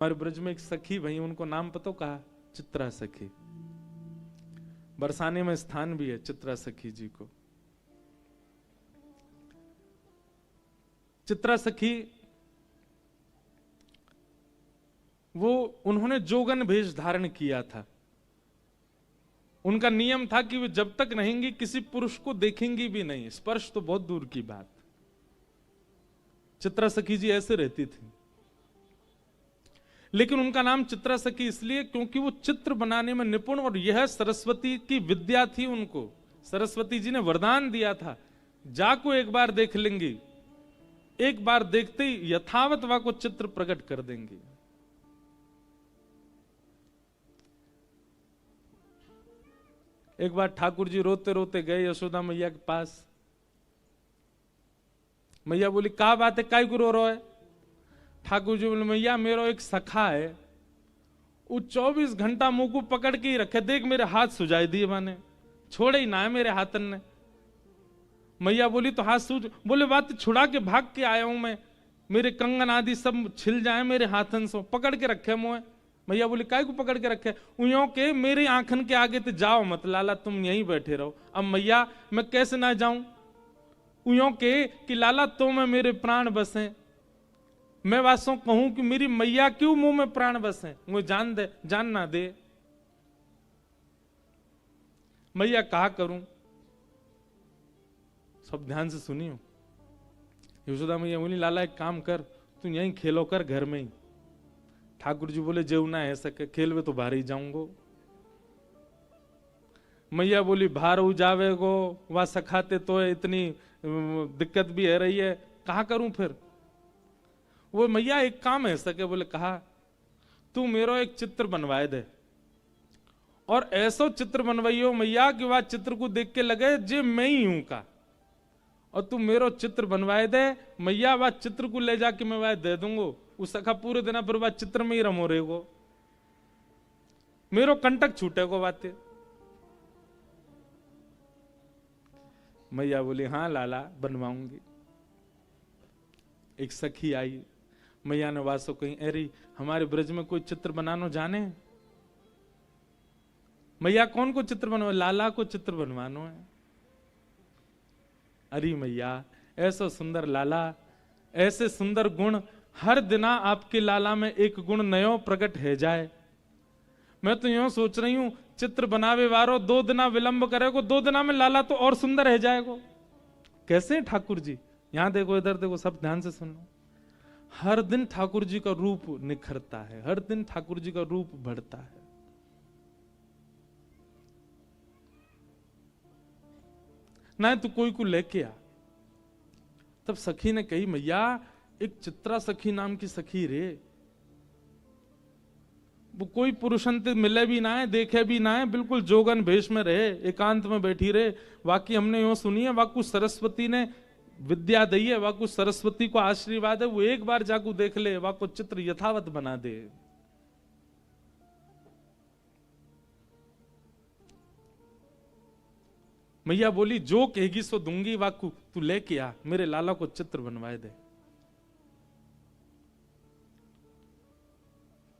हमारे ब्रज में एक सखी भाई, उनको नाम पता कहा, चित्रा सखी। बरसाने में स्थान भी है चित्रा सखी जी को। चित्रा सखी वो उन्होंने जोगन भेष धारण किया था। उनका नियम था कि वे जब तक रहेंगी किसी पुरुष को देखेंगी भी नहीं, स्पर्श तो बहुत दूर की बात। चित्रा सखी जी ऐसे रहती थी। लेकिन उनका नाम चित्रा सखी इसलिए क्योंकि वो चित्र बनाने में निपुण, और यह सरस्वती की विद्या थी। उनको सरस्वती जी ने वरदान दिया था, जाको एक बार देख लेंगी, एक बार देखते ही यथावत वा को चित्र प्रकट कर देंगी। एक बार ठाकुर जी रोते रोते गए यशोदा मैया के पास। मैया बोली, क्या बात है, काय को रो रहा है? ठाकुर जी बोले, मैया मेरा एक सखा है, वो 24 घंटा मुंह को पकड़ के ही रखे, देख मेरे हाथ सुझाई दिए, मैंने छोड़े ही ना है मेरे हाथन ने। मैया बोली, तो हाथ सूझ? बोले, बात छुड़ा के भाग के आया हूं मैं, मेरे कंगन आदि सब छिल जाए मेरे हाथन से, पकड़ के रखे मुंह। मैया बोली, काय को पकड़ के रखे? उयों के मेरे आंखन के आगे तो जाओ मत लाला, तुम यहीं बैठे रहो। अब मैया मैं कैसे ना जाऊं? उयों के कि लाला तो मैं मेरे प्राण बसे, मैं वासों कहूं कि मेरी मैया क्यों मुंह में प्राण बसे, मुझे जान दे, जान ना दे। मैया कहा करूं? सब ध्यान से सुनियो। यशोदा मैया बोली, लाला एक काम कर, तू यहीं खेलो कर घर में ही। ठाकुर जी बोले, जेव ना है सके, खेलवे तो बाहर ही जाऊंगो। मैया बोली, बाहर हो जावे गो, वह सखाते तो इतनी दिक्कत भी है रही है, कहा करूं फिर? वो मैया एक काम है सके, बोले कहा, तू मेरो एक चित्र बनवाए दे, और ऐसा चित्र बनवाइयो मैया कि वह चित्र को देख के लगे जे मैं ही हूं का। और तू मेरो चित्र बनवाए दे मैया, वह चित्र को ले जाके मैं वह दे दूंगो, उस सखा पूरे दिन पर वह चित्र में ही रमो रहेगो, मेरो कंटक छूटेगो बातें। मैया बोली, हाँ लाला बनवाऊंगी। एक सखी आई, मैया ने वासो कही, अरे हमारे ब्रज में कोई चित्र बनानो जाने? मैया कौन को चित्र बनवा? लाला को चित्र बनवानो है। अरे मैया ऐसा सुंदर लाला, ऐसे सुंदर गुण, हर दिना आपके लाला में एक गुण नयो प्रकट है जाए। मैं तो यूं सोच रही हूं, चित्र बनावे वारो 2 दिना विलंब करेगो, 2 दिना में लाला तो और सुंदर है जाएगो। कैसे ठाकुर जी? यहां देखो, इधर देखो, सब ध्यान से सुनो। हर दिन ठाकुर जी का रूप निखरता है, हर दिन ठाकुर जी का रूप बढ़ता है। ना तू कोई को लेके आ। तब सखी ने कही, मैया एक चित्रा सखी नाम की सखी रे, वो कोई पुरुषंत मिले भी ना है, देखे भी ना है, बिल्कुल जोगन भेष में रहे, एकांत में बैठी रहे। वाकई हमने यूं सुनी है, वाकु सरस्वती ने विद्या दी है, वाकु सरस्वती को आशीर्वाद है, वो एक बार जाकू देख ले, वाकु चित्र यथावत बना दे। मैया बोली, जो कहेगी सो दूंगी, वाकू तू लेके आ, मेरे लाला को चित्र बनवाए दे।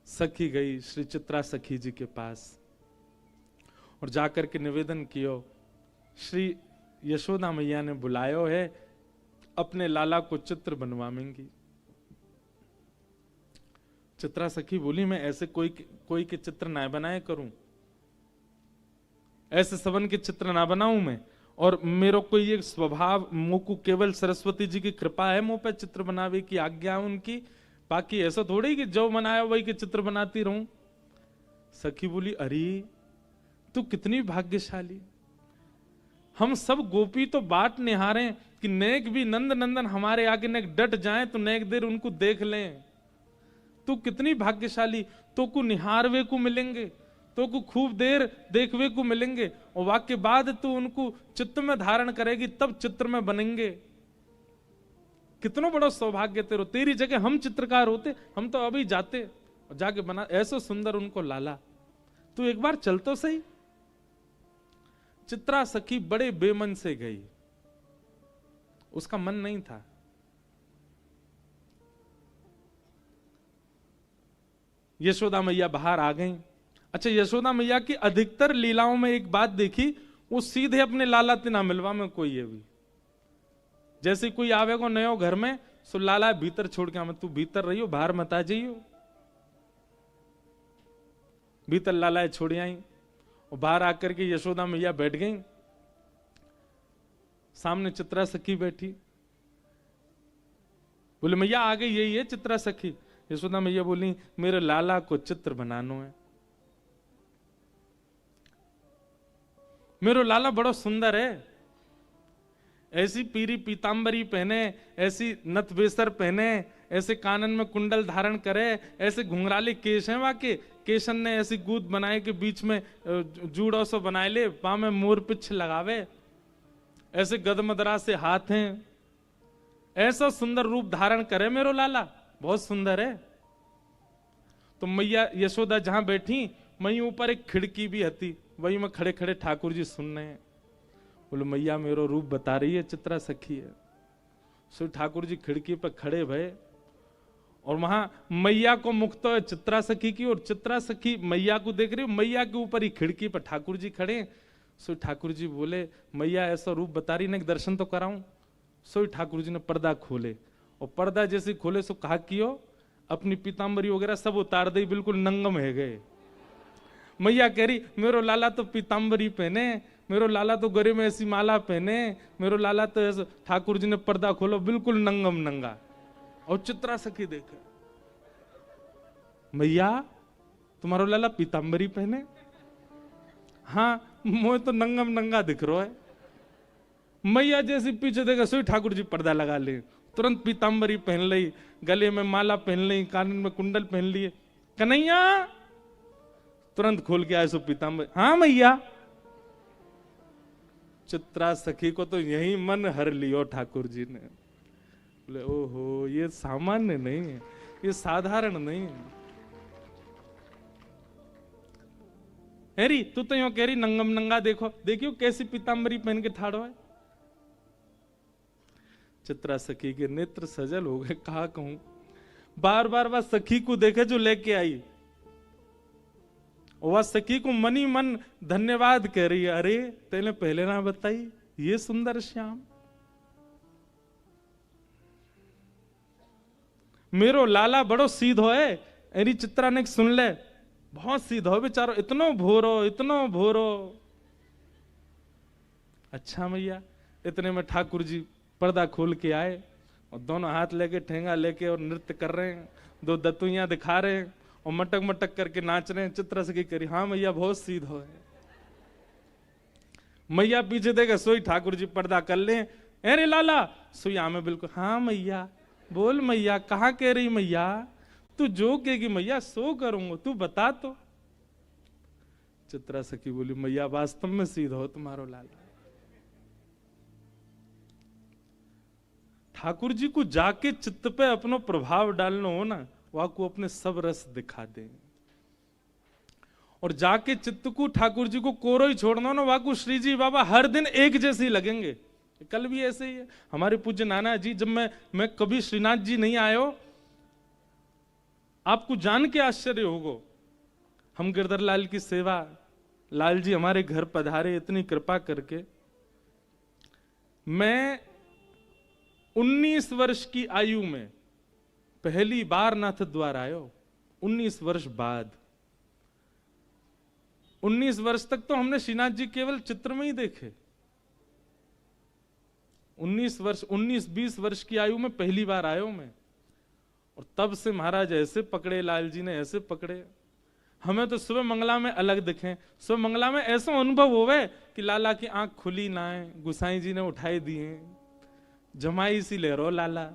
सखी गई श्री चित्रा सखी जी के पास और जाकर के निवेदन कियो, श्री यशोदा मैया ने बुलायो है, अपने लाला को चित्र बनवाएंगी। चित्रा सखी बोली, मैं ऐसे कोई के चित्र ना बनाए करूं, ऐसे सबन के चित्र ना बनाऊं मैं, और मेरा कोई ये स्वभाव, मुंह को केवल सरस्वती जी की कृपा है मुंह पे चित्र बनावे की आज्ञा उनकी, बाकी ऐसा थोड़ी कि जो बनाया वही के चित्र बनाती रहूं। सखी बोली, अरे तू कितनी भाग्यशाली, हम सब गोपी तो बाट निहारे कि नेक भी नंद नंदन हमारे आगे नेक डट जाए तो नेक देर उनको देख लें। तू कितनी भाग्यशाली, तो को निहारवे को मिलेंगे, तो को खूब देर देखवे को मिलेंगे, और वाक्य बाद तू उनको चित्त में धारण करेगी, तब चित्र में बनेंगे। कितना बड़ा सौभाग्य तेरो, तेरी जगह हम चित्रकार होते, हम तो अभी जाते और जाके बना ऐसा सुंदर उनको लाला। तू एक बार चल तो सही। चित्रा सखी बड़े बेमन से गई, उसका मन नहीं था। यशोदा मैया बाहर आ गई। अच्छा, यशोदा मैया की अधिकतर लीलाओं में एक बात देखी, वो सीधे अपने लाला तिना मिलवा में कोई है भी। जैसे कोई आवेगो नयो घर में, सो लाला भीतर छोड़ के आवे, तू भीतर रहियो, बाहर मत आ जाइयो। भीतर लाला छोड़ आई और बाहर आकर के यशोदा मैया बैठ गई। सामने चित्रा सखी बैठी। बोले मैया आ गई, यही है चित्रा सखी। यशोदा मैया बोली मेरे लाला को चित्र बनानो है। मेरो लाला बड़ा सुंदर है, ऐसी पीरी पीतांबरी पहने, ऐसी नथ बेसर पहने, ऐसे कानन में कुंडल धारण करे, ऐसे घुंघराले केश हैं वाके, केशन ने ऐसी गूद बनाए कि बीच में जूड़ों से बनाए ले, पाँव में मोर पिछ लगावे, ऐसे गदमदरा से हाथ हैं, ऐसा सुंदर रूप धारण करे मेरो लाला, बहुत सुंदर है। तो मैया यशोदा जहां बैठी, वहीं ऊपर एक खिड़की भी हती, वहीं में खड़े खड़े ठाकुर जी सुन रहे हैं। बोले मैया मेरो रूप बता रही है, चित्रा सखी है। सो ठाकुर जी खिड़की पर खड़े भये और वहां मैया को मुख तो है चित्रा सखी की, और चित्रा सखी मैया को देख रही, मैया के ऊपर ही खिड़की पर ठाकुर जी खड़े। सो ठाकुर जी बोले मैया ऐसा रूप बता रही, नहीं दर्शन तो कराऊं। सो ठाकुर जी ने पर्दा खोले, और पर्दा जैसे खोले सो कहा कियो अपनी पीतांबरी वगैरह सब उतार दी, बिल्कुल नंगम है गए। मैया कह रही मेरो लाला तो पीतांबरी पहने, मेरो लाला तो गले में ऐसी माला पहने, मेरो लाला तो ऐसा। ठाकुर जी ने पर्दा खोलो, बिल्कुल नंगम नंगा। और चित्रा सखी देखे, मैया तुम्हारो लाला पीतांबरी पहने? हाँ, मुझे तो नंगम नंगा दिख रहा है। मैया जैसी पीछे देखा, सोई ठाकुर जी पर्दा लगा ले, तुरंत पीतांबरी पहन ली, गले में माला पहन ली, कान में कुंडल पहन लिए। कन्हैया तुरंत खोल के आए सो पीतांबरी। हाँ मैया। चित्रा सखी को तो यही मन हर लियो ठाकुर जी ने। बोले ओहो, ये सामान्य नहीं है, ये साधारण नहीं है। हेरी तू तो यूं कह रही नंगम नंगा, देखो देखियो कैसी पीतांबरी पहन के ठाड़ो है। चित्रा सखी के नेत्र सजल हो गए, कहा कहूं। बार बार वह सखी को देखे जो लेके आई, वह सखी को मनी मन धन्यवाद कह रही है। अरे तेने पहले ना बताई, ये सुंदर श्याम मेरो लाला बड़ो सीधो है। एरी चित्रा ने सुन ले, बहुत सीधो बेचारो, इतनो भोरो इतनो भोरो। अच्छा मैया। इतने में ठाकुर जी पर्दा खोल के आए और दोनों हाथ लेके ठेंगा लेके और नृत्य कर रहे हैं, दो दतुइयां दिखा रहे हैं और मटक मटक करके नाच रहे हैं। चित्रा सखी करी हाँ मैया बहुत सीधो है। मैया पीछे देगा, सोई ठाकुर जी पर्दा कर ले, अरे लाला सोई आमे बिल्कुल। हाँ मैया, बोल मैया, कहाँ कह रही मैया? तू जो कहेगी मैया सो करूंगा, तू बता तो। चित्रा सखी बोली मैया वास्तव में सीधा हो तुम्हारो लाला। ठाकुर जी को जाके चित्त पे अपनो प्रभाव डालना हो ना, वह को अपने सब रस दिखा दे, और जाके चित्त को ठाकुर जी को कोरो ही छोड़ना हो ना, वह को श्री जी बाबा हर दिन एक जैसे ही लगेंगे। कल भी ऐसे ही है हमारे पूज्य नाना जी, जब मैं कभी श्रीनाथ जी नहीं आयो, आपको जान के आश्चर्य होगो, हम गिरधर लाल की सेवा, लाल जी हमारे घर पधारे इतनी कृपा करके। मैं 19 वर्ष की आयु में पहली बार नाथ द्वार आयो, 19 वर्ष बाद। 19 वर्ष तक तो हमने श्रीनाथ जी केवल चित्र में ही देखे। 19-20 वर्ष की आयु में पहली बार आयो मैं, और तब से महाराज ऐसे पकड़े, लाल जी ने ऐसे पकड़े। हमें तो सुबह मंगला में अलग दिखे, सुबह मंगला में ऐसा अनुभव होवे कि लाला की आंख खुली ना है, गुसाई जी ने उठाई दिए, जमाई सी ले रो लाला।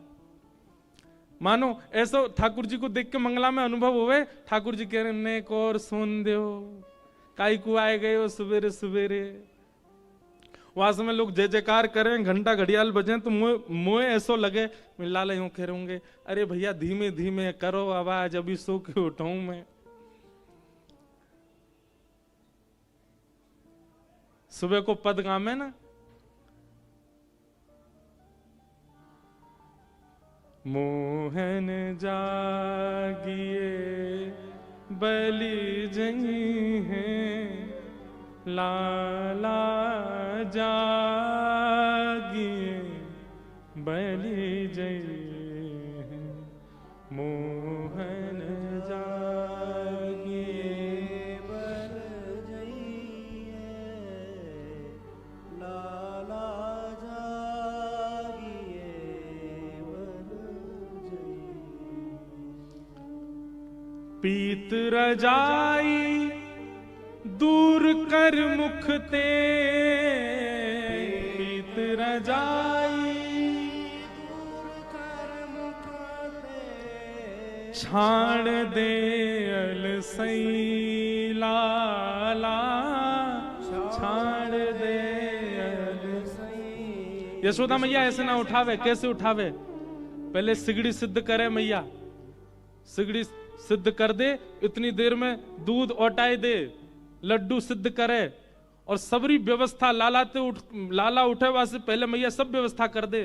मानो ऐसा ठाकुर जी को देख के मंगला में अनुभव होवे, ठाकुर जी कह रहे नेक और सोन दो, काई को आए गए हो सवेरे सवेरे। वहां समय लोग जय जयकार करें, घंटा घड़ियाल बजे, तो मुझे ऐसा लगे मैं लाला यूं कह रहे होंगे, अरे भैया धीमे धीमे करो आवाज, अभी सो के उठाऊं मैं। सुबह को पद गामे ना, मोहन जागिए बलि जई हैं, लाला जागिए बलि जई हैं, मोहन जागिए बल जइए, लाला जागिए बल जइए। पीत रजाई दूर कर मुख ते, पीत रजाई दूर कर मुख ते, छाण दे अलसई लाला, छाण दे अलसई। यशोदा मैया ऐसे ना उठावे, कैसे उठावे? पहले सिगड़ी सिद्ध करे मैया, सिगड़ी सिद्ध कर दे, इतनी देर में दूध औटाए दे, लड्डू सिद्ध करे, और सबरी व्यवस्था लाला उठे वासे पहले मैया सब व्यवस्था कर दे,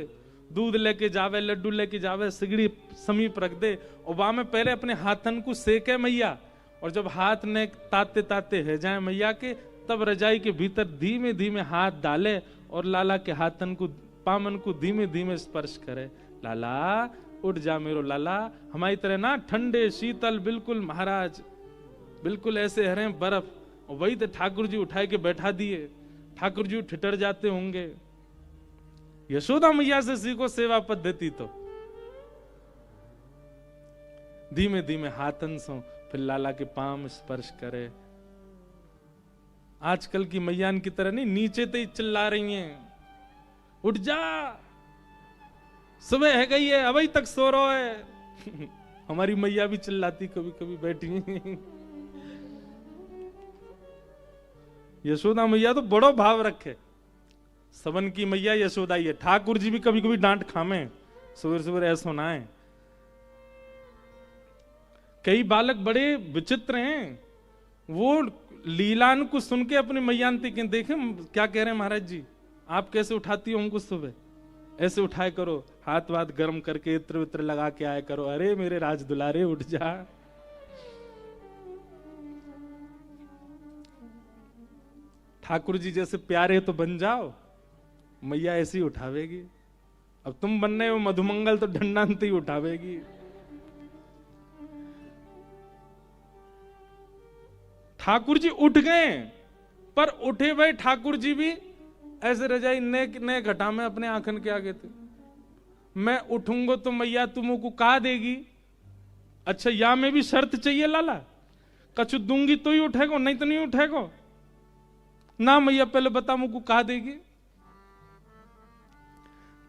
दूध लेके जावे, लड्डू लेके जावे, सिगड़ी समीप रख दे, और वहां में पहले अपने हाथन को सेके मैया, और जब हाथ ने ताते ताते है जाए मैया के, तब रजाई के भीतर धीमे धीमे हाथ डाले और लाला के हाथन को, पामन को धीमे धीमे स्पर्श करे। लाला उठ जा मेरो लाला, हमारी तरह ना ठंडे शीतल बिल्कुल महाराज, बिल्कुल ऐसे हरे बर्फ। और वही तो ठाकुर जी उठाए के बैठा दिए, ठाकुर जी ठिठर जाते होंगे। यशोदा मैया से सीखो सेवा पद्धति तो। धीमे धीमे हाथन सो फिर लाला के पाम स्पर्श करे। आजकल की मैयान की तरह नहीं नीचे तो ही चिल्ला रही हैं, उठ जा सुबह है गई है अभी तक सो रहा है। हमारी मैया भी चिल्लाती कभी कभी बैठी। यशोदा मैया तो बड़ो भाव रखे, सबन की मैया यशोदा ही है। ठाकुर जी भी कभी कभी डांट खामे, सुबह सुबह ऐसा ना है। कई बालक बड़े विचित्र हैं, वो लीलान को सुन के अपनी मैयांती के देखे क्या कह रहे हैं महाराज जी, आप कैसे उठाती हो उनको सुबह, ऐसे उठाए करो, हाथ वाथ गर्म करके इत्र वित्र लगा के आया करो। अरे मेरे राज दुलारे उठ जा। ठाकुर जी जैसे प्यारे तो बन जाओ, मैया ऐसी उठावेगी। अब तुम बनने हो मधुमंगल तो ढंडांत ही उठावेगी। ठाकुर जी उठ गए, पर उठे हुए ठाकुर जी भी ऐसे रजाई ने घटा में अपने आंखन के आगे थे। मैं उठूंगा तो मैया तुमको कहा देगी, अच्छा या में भी शर्त चाहिए लाला, कछु दूंगी तो ही उठेगो, नहीं तो नहीं उठेगो ना मैया, पहले बता मुझको कहा देगी।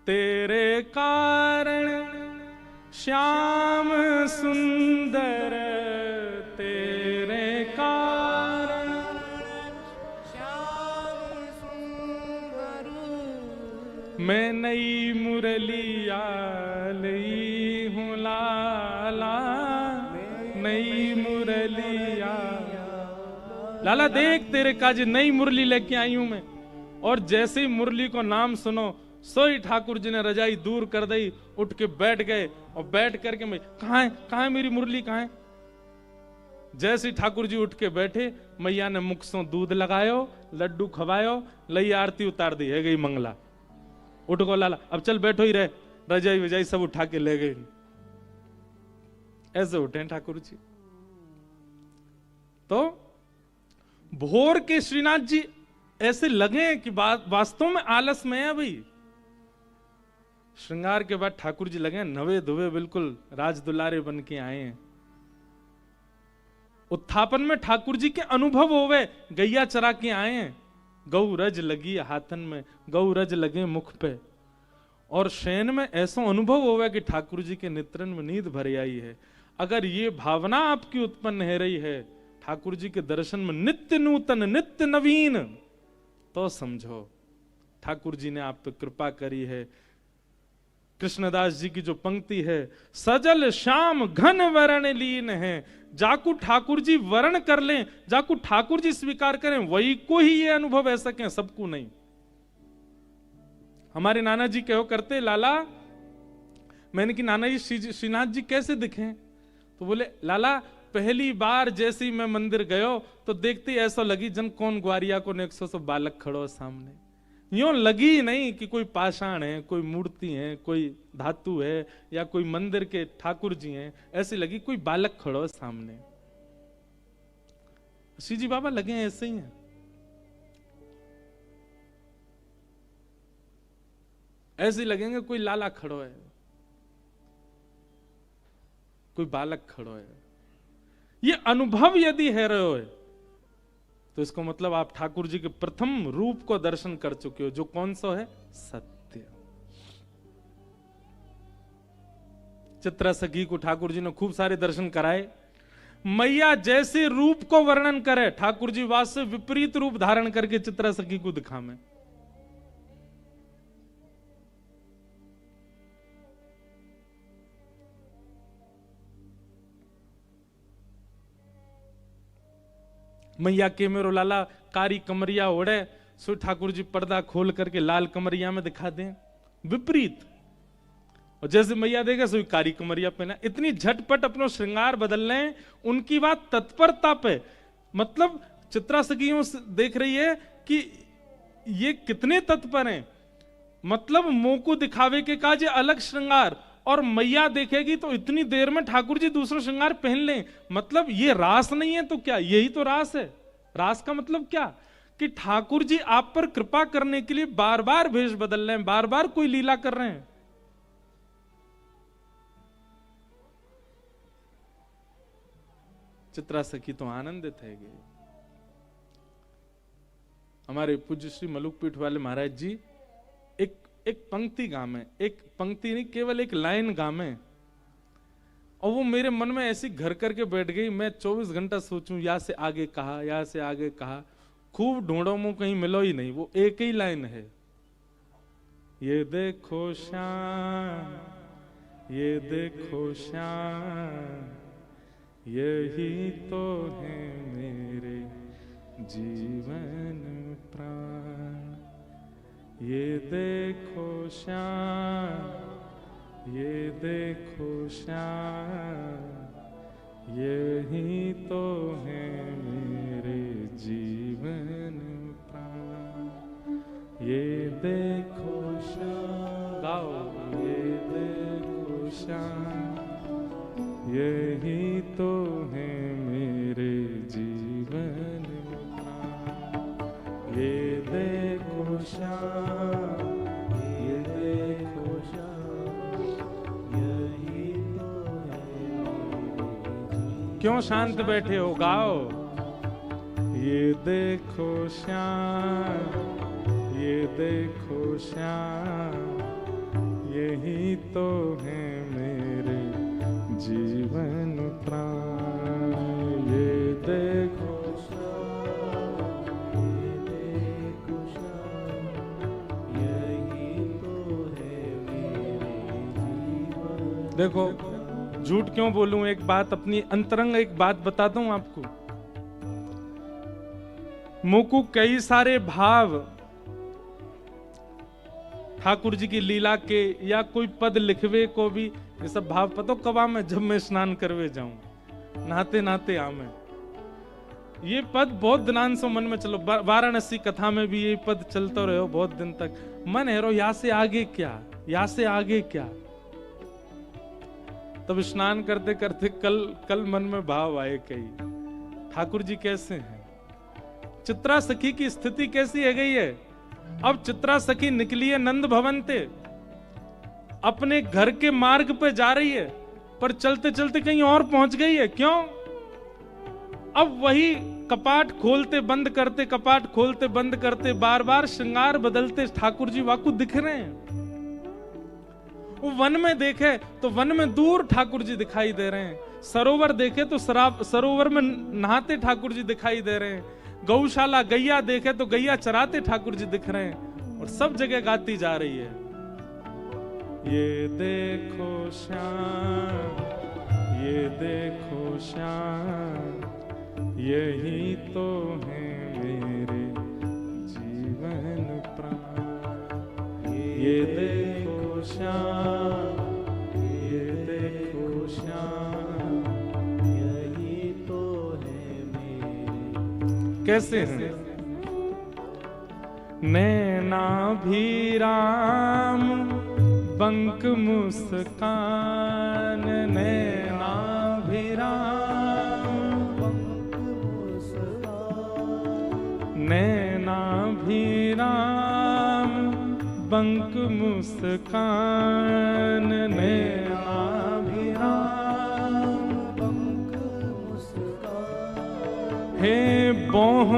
तेरे कारण श्याम सुंदर, तेरे कारण श्याम सुंदर, मैं नई मुरलिया ली हूँ लाला, नई मुरलिया। लाला देख तेरे काज नई मुरली लेके आई हूं मैं। और जैसे ही मुरली को नाम सुनो, सोई ठाकुर जी ने रजाई दूर कर दी, उठ के बैठ गए। और बैठ करके मैं कहाँ है मेरी मुरली कहाँ है। जैसे ही ठाकुर जी उठ के बैठे, मैया ने मुख से दूध लगायो, लड्डू खवायो, लई आरती उतार दी, है गई मंगला। उठ गो लाला, अब चल बैठो ही रहे, रजाई वजाई सब उठा के ले गई। ऐसे उठे ठाकुर जी। तो भोर के श्रीनाथ जी ऐसे लगे कि वास्तव में आलस में है भाई। श्रृंगार के बाद ठाकुर जी लगे नवे धुवे बिल्कुल राज दुलारे बन के आए हैं। उत्थापन में ठाकुर जी के अनुभव होवे, गैया चरा के आए हैं, गौ रज लगी हाथन में, गौ रज लगे मुख पे। और शयन में ऐसा अनुभव होवे कि ठाकुर जी के नेत्रन में नींद भर आई है। अगर ये भावना आपकी उत्पन्न हो रही है ठाकुर जी के दर्शन में नित्य नूतन नित्य नवीन, तो समझो ठाकुर जी ने आप पे कृपा करी है। कृष्णदास जी की जो पंक्ति है, सजल श्याम घन वरण लीन है, जाकू ठाकुर जी वर्ण कर लें, जाकू ठाकुर जी स्वीकार करें, वही को ही ये अनुभव है सके, सबको नहीं। हमारे नाना जी कहो करते, लाला मैंने कि नाना जी श्रीनाथ जी कैसे दिखे, तो बोले लाला पहली बार जैसे ही मैं मंदिर गयो तो देखते ही ऐसा लगी जन कौन ग्वारिया को 100 बालक खड़ो सामने। यूं लगी ही नहीं कि कोई पाषाण है, कोई मूर्ति है, कोई धातु है या कोई मंदिर के ठाकुर जी हैं, ऐसी लगी कोई बालक खड़ो सामने। श्रीजी बाबा लगे हैं ऐसे ही हैं। ऐसे लगेंगे कोई लाला खड़ो है, कोई बालक खड़ो है। ये अनुभव यदि है रहे हो तो इसको मतलब आप ठाकुर जी के प्रथम रूप को दर्शन कर चुके हो, जो कौन सा है? सत्य। चित्रा सखी को ठाकुर जी ने खूब सारे दर्शन कराए। मैया जैसे रूप को वर्णन करे ठाकुर जी वास्तव विपरीत रूप धारण करके चित्रा सखी को दिखावे। मैया के मेरो लाला कारी कमरिया ओढ़े, सो ठाकुर जी पर्दा खोल करके लाल कमरिया में दिखा दें, विपरीत। और जैसे मैया देगा सो कारी कमरिया पहना। इतनी झटपट अपना श्रृंगार बदल लें, उनकी बात तत्परता पे। मतलब चित्रा सखियों देख रही है कि ये कितने तत्पर हैं। मतलब मुंह को दिखावे के काज अलग श्रृंगार, और मैया देखेगी तो इतनी देर में ठाकुर जी दूसरा श्रृंगार पहन लें। मतलब ये रास नहीं है तो क्या? यही तो रास है। रास का मतलब क्या? कि ठाकुर जी आप पर कृपा करने के लिए बार बार भेष बदल रहे हैं, बार बार कोई लीला कर रहे हैं। चित्रा सखी तो आनंदित है। हमारे पूज्य श्री मलुक पीठ वाले महाराज जी एक पंक्ति गामे, एक पंक्ति नहीं केवल एक लाइन गामे, और वो मेरे मन में ऐसी घर करके बैठ गई। मैं 24 घंटा सोचूं, या से आगे कहा, या से आगे कहा, खूब ढूंढो मुंह कहीं मिलो ही नहीं। वो एक ही लाइन है, ये देखो श्याम, ये देखो श्याम, यही तो है मेरे जीवन प्राण। ये देखो श्याम, ये देखो श्याम, यही तो है मेरे जीवन प्राण। ये देखो श्याम, गाओ, ये देखो श्याम, यही तो है मेरे जीवन प्राण। ये देखो श्याम, ये देखो श्याम, यही तो है। क्यों शांत बैठे हो? गाओ। ये देखो श्याम, ये देखो श्याम, यही तो है मेरे जीवन प्राण। ये देखो देखो, झूठ क्यों बोलूं? एक बात अपनी अंतरंग एक बात बताता हूं आपको। मुकु कई सारे भाव ठाकुर जी की लीला के या कोई पद लिखवे को भी, ये सब भाव पता कब में, जब मैं स्नान करवे जाऊं, नहाते नहाते आमे। ये पद बहुत दिनान से मन में चलो। वाराणसी कथा में भी ये पद चलता रहो बहुत दिन तक। मन है रो, यहाँ से आगे क्या, यहाँ से आगे क्या। तब स्नान करते करते कल मन में भाव आए कई, ठाकुर जी कैसे हैं, चित्रा सखी की स्थिति कैसी है गई है। अब चित्रा सखी निकली है नंद भवन ते, अपने घर के मार्ग पे जा रही है, पर चलते चलते कहीं और पहुंच गई है। क्यों? अब वही कपाट खोलते बंद करते, कपाट खोलते बंद करते, बार बार श्रृंगार बदलते ठाकुर जी वाकु दिख रहे हैं। वो वन में देखे तो वन में दूर ठाकुर जी दिखाई दे रहे हैं। सरोवर देखे तो सरोवर में नहाते ठाकुर जी दिखाई दे रहे हैं। गौशाला गैया देखे तो गैया चराते ठाकुर जी दिख रहे हैं। और सब जगह गाती जा रही है, ये देखो श्याम, ये देखो श्याम, यही तो है मेरे जीवन प्राण। ये देखो श्याम, ये देखो श्याम, यही कैसे हैं? नैनाभिराम बंक मुस्कान, नैनाभिराम नैनाभिराम बंक मुस्कान, नैनाभिराम बंक मुस्कान। हे बोह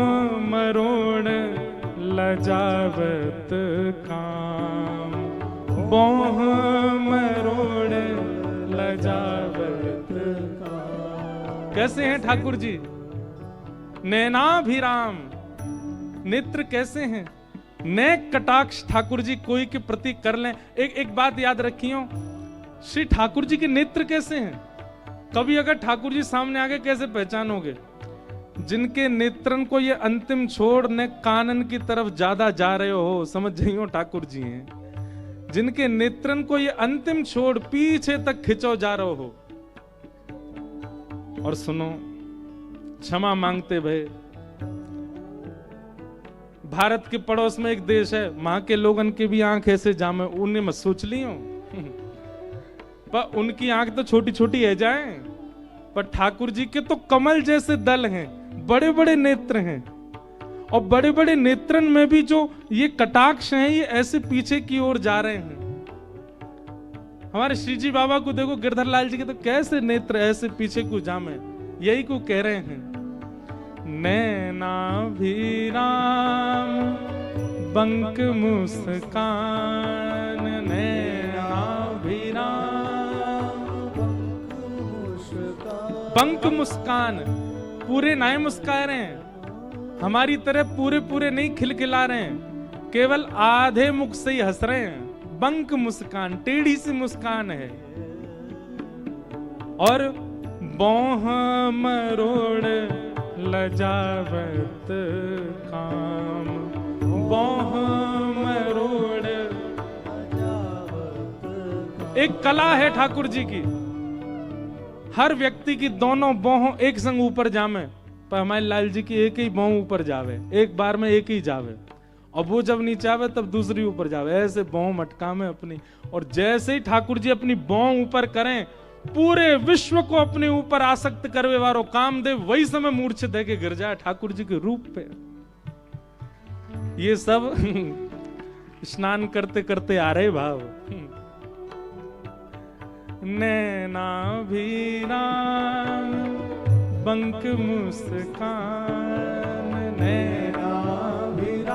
मरोड़ लजावत काम, बोह मरोड़ लजावत काम। कैसे हैं ठाकुर जी? नैनाभिराम, नेत्र कैसे हैं? नेक कटाक्ष ठाकुर जी कोई के प्रति कर लें। एक बात याद रखियो, श्री ठाकुर जी के नेत्र कैसे हैं? कभी अगर ठाकुर जी सामने आगे कैसे पहचानोगे? जिनके नेत्रन को ये अंतिम छोड़ ने कानन की तरफ ज्यादा जा रहे हो, समझ जाइयो ठाकुर जी हैं। जिनके नेत्रन को ये अंतिम छोड़ पीछे तक खिंचो जा रहे हो। और सुनो, क्षमा मांगते भय, भारत के पड़ोस में एक देश है, वहां के लोगन के भी आंख ऐसे जामे, उन्हें मत सोच लियो। पर उनकी आंख तो छोटी छोटी है जाए, पर ठाकुर जी के तो कमल जैसे दल हैं, बड़े बड़े नेत्र हैं। और बड़े बड़े नेत्रन में भी जो ये कटाक्ष हैं, ये ऐसे पीछे की ओर जा रहे हैं। हमारे श्री जी बाबा को देखो, गिरधर लाल जी के तो कैसे नेत्र ऐसे पीछे को जामे, यही को कह रहे हैं। नैनाभिराम बंक मुस्कान, नैनाभिराम बंक मुस्कान। पूरे नाय मुस्का रहे हैं, हमारी तरह पूरे पूरे नहीं खिलखिला रहे हैं, केवल आधे मुख से ही हंस रहे हैं। बंक मुस्कान, टेढ़ी सी मुस्कान है। और बोह मरोड़ लजावत काम, बोह मरोड़ लजावत। एक कला है ठाकुर जी की, हर व्यक्ति की दोनों बोहों एक संग ऊपर जामे, पर हमारे लाल जी की एक ही बोह ऊपर जावे, एक बार में एक ही जावे। और वो जब नीचे आवे तब दूसरी ऊपर जावे, ऐसे बोह मटका में अपनी। और जैसे ही ठाकुर जी अपनी बोह ऊपर करें, पूरे विश्व को अपने ऊपर आसक्त करवे वारो कामदेव वही समय मूर्छित है के गिर जाए ठाकुर जी के रूप पे। ये सब स्नान करते करते आ रहे भाव। नैनाभिराम बंक मुस्कान, नैनाभिराम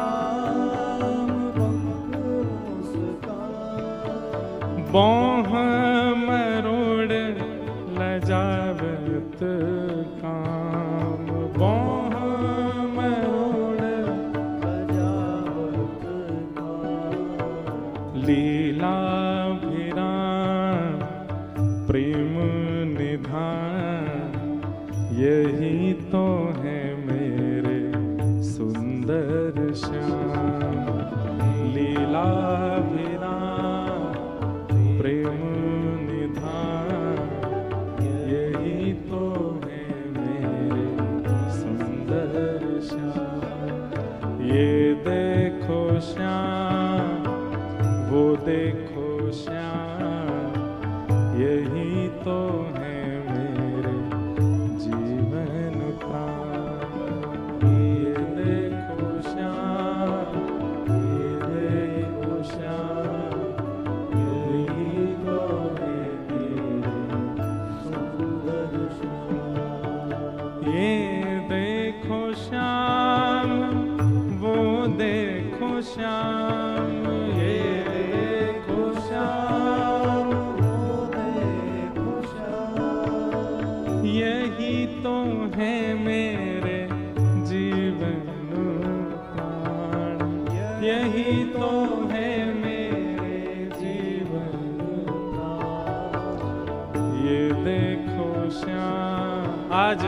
बंक मुस्कान। बोह मरोड़ लजावत काम, बोह मरोड़ लजावत काम। लीलाभिराम प्रेम निधान, यही तो है मेरे सुंदर श्याम। लीलाभिराम प्रेम निधान, यही तो है मेरे सुंदर श्याम। ये देखो श्याम, वो देखो श्याम, यही तो है मेरे जीवन प्राण। ये देखो श्याम, ये देखो श्याम, यही तो है मेरे सुंदर श्याम। ये देखो श्याम, वो देखो श्याम, ये देखो श्याम, यही तो है मेरे जीवन प्राण। यही तो है मेरे जीवन प्राण। ये देखो श्याम। आज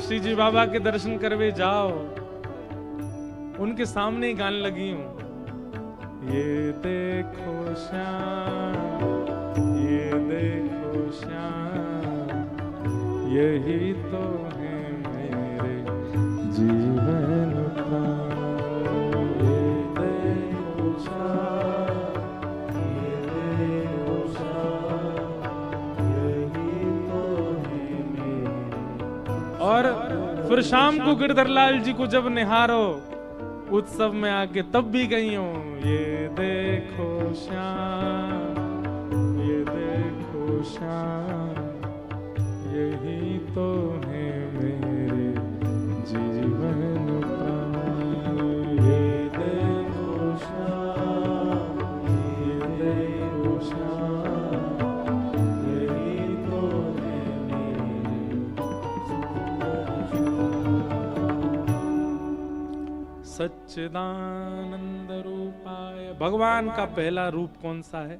श्री जी बाबा के दर्शन करवे जाओ, उनके सामने ही गाने लगी हूं। ये देखो श्याम, ये देखो श्याम, यही तो है मेरे जीवन और फिर शाम को गिरधर लाल जी को जब निहारो उत्सव में आके तब भी गई हो, ये देखो श्याम, ये देखो श्याम, यही तो है मेरे जीवन प्राण। ये देखो श्याम, ये देखो श्याम, यही तो है मेरे सच्चिदानंद रूपाय। भगवान का पहला रूप कौन सा है?